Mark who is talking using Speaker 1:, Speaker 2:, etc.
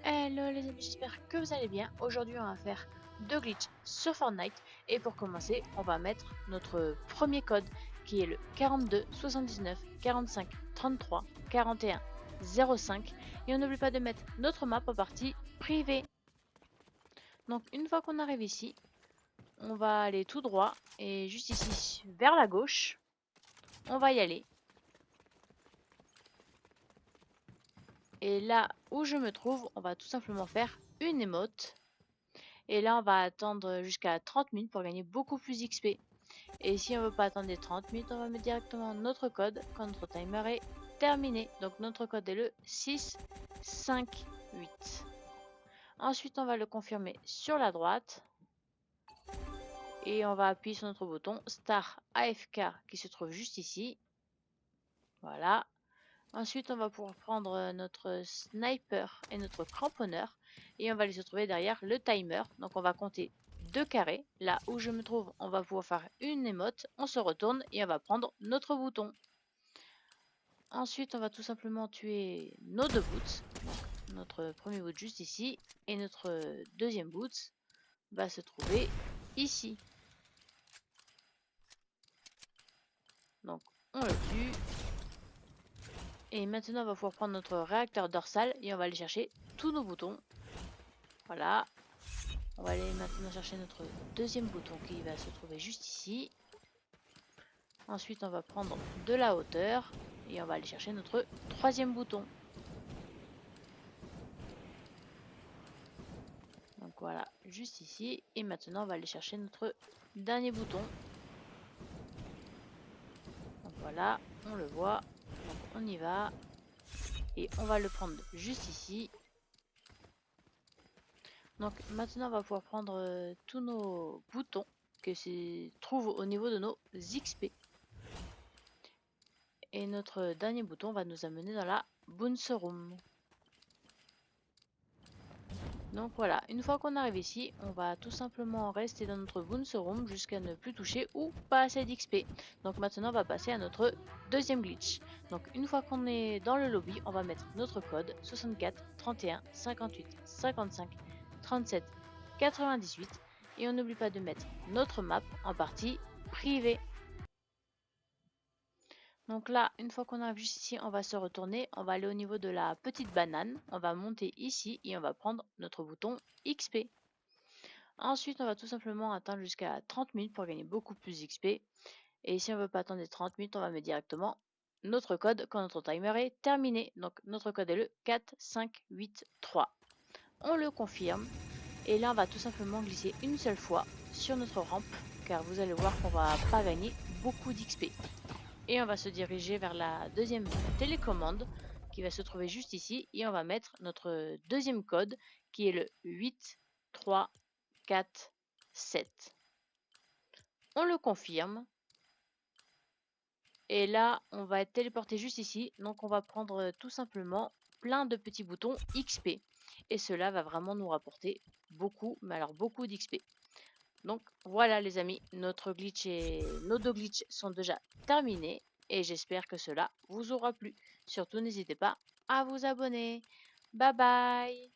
Speaker 1: Hello les amis, j'espère que vous allez bien. Aujourd'hui on va faire deux glitches sur Fortnite. Et pour commencer, on va mettre notre premier code qui est le 42 79 45 33 41 05. Et on n'oublie pas de mettre notre map en partie privée. Donc une fois qu'on arrive ici, on va aller tout droit. Et juste ici, vers la gauche, on va y aller. Et là où je me trouve, on va tout simplement faire une émote. Et là, on va attendre jusqu'à 30 minutes pour gagner beaucoup plus d'XP. Et si on veut pas attendre les 30 minutes, on va mettre directement notre code quand notre timer est terminé. Donc notre code est le 658. Ensuite, on va le confirmer sur la droite. Et on va appuyer sur notre bouton Star AFK qui se trouve juste ici. Voilà. Ensuite, on va pouvoir prendre notre sniper et notre cramponneur et on va les retrouver derrière le timer. Donc, on va compter 2 carrés. Là où je me trouve, on va pouvoir faire une émote. On se retourne et on va prendre notre bouton. Ensuite, on va tout simplement tuer nos deux boots. Donc, notre premier boot juste ici et notre deuxième boot va se trouver ici. Donc, on le tue. Et maintenant, on va pouvoir prendre notre réacteur dorsal et on va aller chercher tous nos boutons. Voilà. On va aller maintenant chercher notre deuxième bouton qui va se trouver juste ici. Ensuite, on va prendre de la hauteur et on va aller chercher notre troisième bouton. Donc voilà, juste ici. Et maintenant, on va aller chercher notre dernier bouton. Donc voilà, on le voit. Donc on y va. Et on va le prendre juste ici. Donc maintenant, on va pouvoir prendre tous nos boutons que se trouvent au niveau de nos XP. Et notre dernier bouton va nous amener dans la Bounce Room. Donc voilà, une fois qu'on arrive ici, on va tout simplement rester dans notre Bounce Room jusqu'à ne plus toucher ou pas assez d'XP. Donc maintenant, on va passer à notre deuxième glitch. Donc une fois qu'on est dans le lobby, on va mettre notre code 64 31 58 55 37 98 et on n'oublie pas de mettre notre map en partie privée. Donc là, une fois qu'on arrive juste ici, on va se retourner, on va aller au niveau de la petite banane, on va monter ici et on va prendre notre bouton XP. Ensuite, on va tout simplement attendre jusqu'à 30 minutes pour gagner beaucoup plus d'XP. Et si on ne veut pas attendre les 30 minutes, on va mettre directement notre code quand notre timer est terminé. Donc notre code est le 4583. On le confirme. Et là, on va tout simplement glisser une seule fois sur notre rampe, car vous allez voir qu'on va pas gagner beaucoup d'XP. Et on va se diriger vers la deuxième télécommande qui va se trouver juste ici. Et on va mettre notre deuxième code qui est le 837. On le confirme. Et là, on va être téléporté juste ici. Donc on va prendre tout simplement plein de petits boutons XP. Et cela va vraiment nous rapporter beaucoup, mais alors beaucoup d'XP. Donc voilà les amis, notre glitch et nos deux glitches sont déjà terminés. Et j'espère que cela vous aura plu. Surtout n'hésitez pas à vous abonner. Bye bye.